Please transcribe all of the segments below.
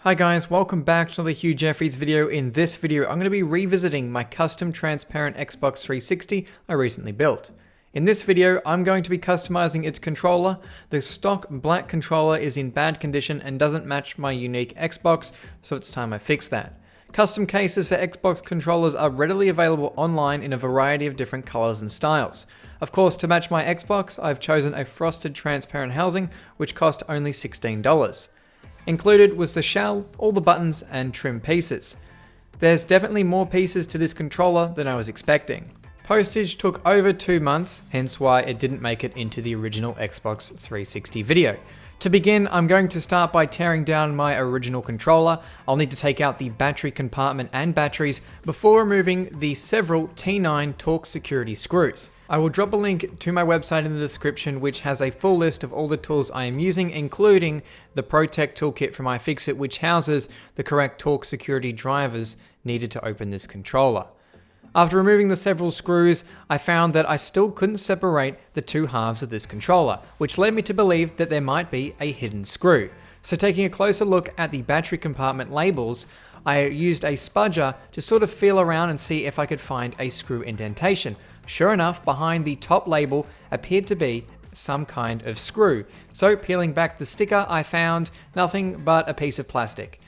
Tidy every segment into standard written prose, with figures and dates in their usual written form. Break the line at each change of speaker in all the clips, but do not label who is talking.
Hi guys, welcome back to the Hugh Jeffries video. In this video, I'm going to be revisiting my custom transparent Xbox 360 I recently built. In this video, I'm going to be customizing its controller. The stock black controller is in bad condition and doesn't match my unique Xbox, so it's time I fix that. Custom cases for Xbox controllers are readily available online in a variety of different colors and styles. Of course, to match my Xbox, I've chosen a frosted transparent housing, which cost only $16. Included was the shell, all the buttons, and trim pieces. There's definitely more pieces to this controller than I was expecting. Postage took over 2 months, hence why it didn't make it into the original Xbox 360 video. To begin, I'm going to start by tearing down my original controller. I'll need to take out the battery compartment and batteries before removing the several T9 torque security screws. I will drop a link to my website in the description, which has a full list of all the tools I am using, including the Protect toolkit from iFixit, which houses the correct torque security drivers needed to open this controller. After removing the several screws, I found that I still couldn't separate the two halves of this controller, which led me to believe that there might be a hidden screw. So taking a closer look at the battery compartment labels, I used a spudger to sort of feel around and see if I could find a screw indentation. Sure enough, behind the top label appeared to be some kind of screw. So peeling back the sticker, I found nothing but a piece of plastic.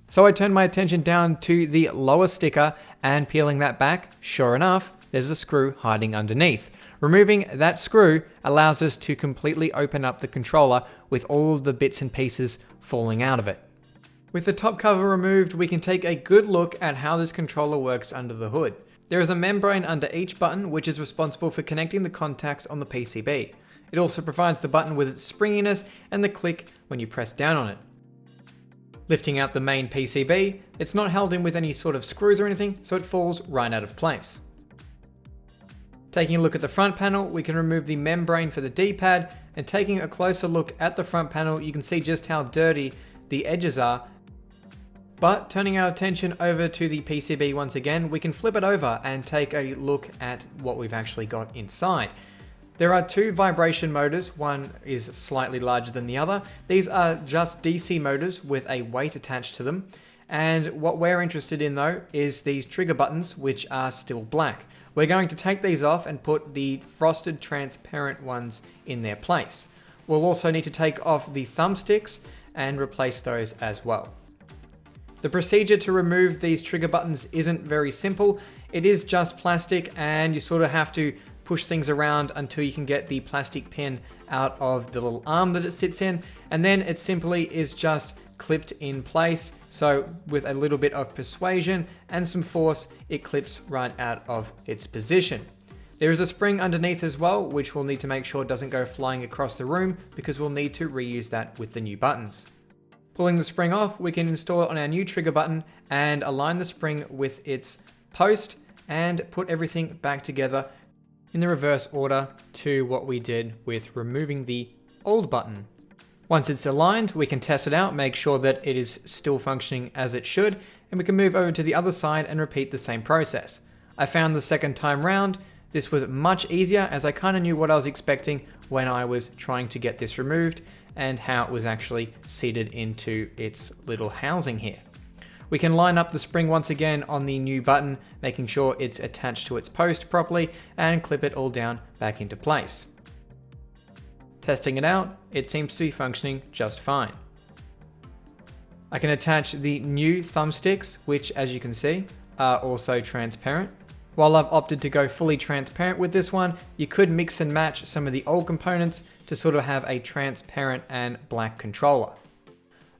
So I turned my attention down to the lower sticker and peeling that back, sure enough, there's a screw hiding underneath. Removing that screw allows us to completely open up the controller with all of the bits and pieces falling out of it. With the top cover removed, we can take a good look at how this controller works under the hood. There is a membrane under each button, which is responsible for connecting the contacts on the PCB. It also provides the button with its springiness and the click when you press down on it. Lifting out the main PCB, it's not held in with any sort of screws or anything, so it falls right out of place. Taking a look at the front panel, we can remove the membrane for the D-pad, and taking a closer look at the front panel, you can see just how dirty the edges are. But turning our attention over to the PCB once again, we can flip it over and take a look at what we've actually got inside. There are two vibration motors, one is slightly larger than the other. These are just DC motors with a weight attached to them. And what we're interested in though is these trigger buttons, which are still black. We're going to take these off and put the frosted transparent ones in their place. We'll also need to take off the thumbsticks and replace those as well. The procedure to remove these trigger buttons isn't very simple. It is just plastic and you sort of have to push things around until you can get the plastic pin out of the little arm that it sits in, and then it simply is just clipped in place. So with a little bit of persuasion and some force, it clips right out of its position. There is a spring underneath as well, which we'll need to make sure it doesn't go flying across the room because we'll need to reuse that with the new buttons. Pulling the spring off, we can install it on our new trigger button and align the spring with its post and put everything back together in the reverse order to what we did with removing the old button. Once it's aligned, we can test it out, make sure that it is still functioning as it should, and we can move over to the other side and repeat the same process. I found the second time round, this was much easier as I kind of knew what I was expecting when I was trying to get this removed and how it was actually seated into its little housing here. We can line up the spring once again on the new button, making sure it's attached to its post properly, and clip it all down back into place. Testing it out, it seems to be functioning just fine. I can attach the new thumbsticks, which as you can see, are also transparent. While I've opted to go fully transparent with this one, you could mix and match some of the old components to sort of have a transparent and black controller.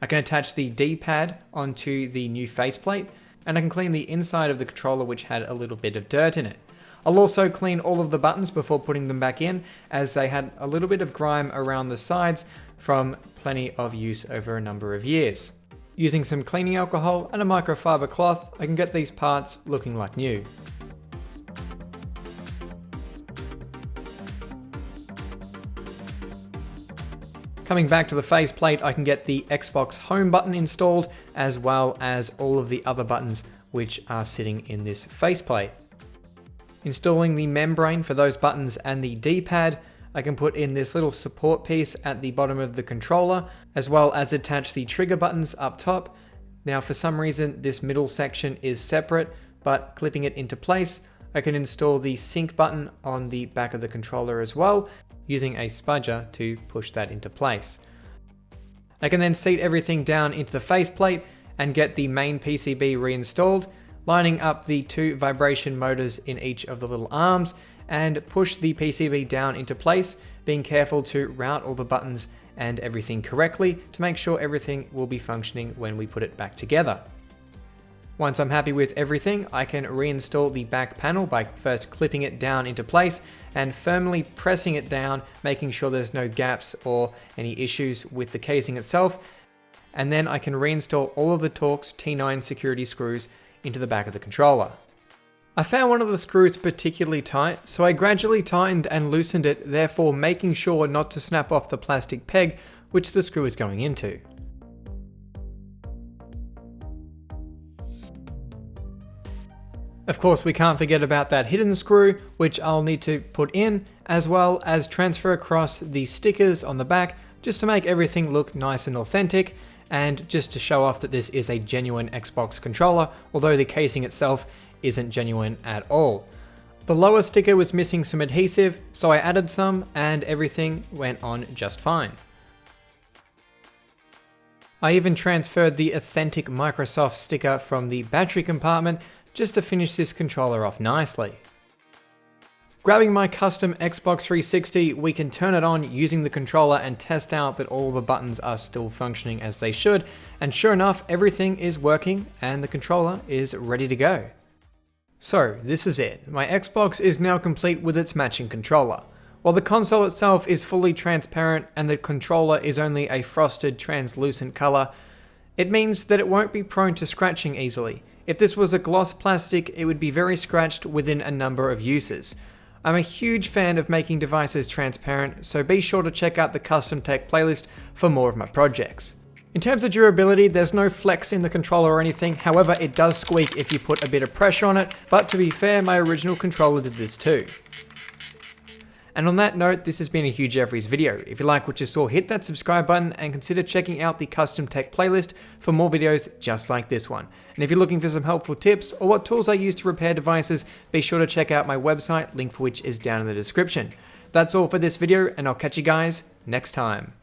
I can attach the D-pad onto the new faceplate, and I can clean the inside of the controller, which had a little bit of dirt in it. I'll also clean all of the buttons before putting them back in, as they had a little bit of grime around the sides from plenty of use over a number of years. Using some cleaning alcohol and a microfiber cloth, I can get these parts looking like new. Coming back to the faceplate, I can get the Xbox Home button installed, as well as all of the other buttons which are sitting in this faceplate. Installing the membrane for those buttons and the D-pad, I can put in this little support piece at the bottom of the controller, as well as attach the trigger buttons up top. Now for some reason this middle section is separate, but clipping it into place, I can install the sync button on the back of the controller as well, using a spudger to push that into place. I can then seat everything down into the faceplate and get the main PCB reinstalled, lining up the 2 vibration motors in each of the little arms, and push the PCB down into place, being careful to route all the buttons and everything correctly to make sure everything will be functioning when we put it back together. Once I'm happy with everything, I can reinstall the back panel by first clipping it down into place and firmly pressing it down, making sure there's no gaps or any issues with the casing itself. And then I can reinstall all of the Torx T9 security screws into the back of the controller. I found one of the screws particularly tight, so I gradually tightened and loosened it, therefore making sure not to snap off the plastic peg which the screw is going into. Of course, we can't forget about that hidden screw, which I'll need to put in, as well as transfer across the stickers on the back, just to make everything look nice and authentic, and just to show off that this is a genuine Xbox controller, although the casing itself isn't genuine at all. The lower sticker was missing some adhesive, so I added some, and everything went on just fine. I even transferred the authentic Microsoft sticker from the battery compartment, just to finish this controller off nicely. Grabbing my custom Xbox 360, we can turn it on using the controller and test out that all the buttons are still functioning as they should, and sure enough, everything is working and the controller is ready to go. So this is it. My Xbox is now complete with its matching controller. While the console itself is fully transparent and the controller is only a frosted translucent color, it means that it won't be prone to scratching easily. If this was a gloss plastic, it would be very scratched within a number of uses. I'm a huge fan of making devices transparent, so be sure to check out the custom tech playlist for more of my projects. In terms of durability, there's no flex in the controller or anything, however it does squeak if you put a bit of pressure on it, but to be fair, my original controller did this too. And on that note, this has been a Hugh Jeffries video. If you like what you saw, hit that subscribe button and consider checking out the custom tech playlist for more videos just like this one. And if you're looking for some helpful tips or what tools I use to repair devices, be sure to check out my website, link for which is down in the description. That's all for this video, and I'll catch you guys next time.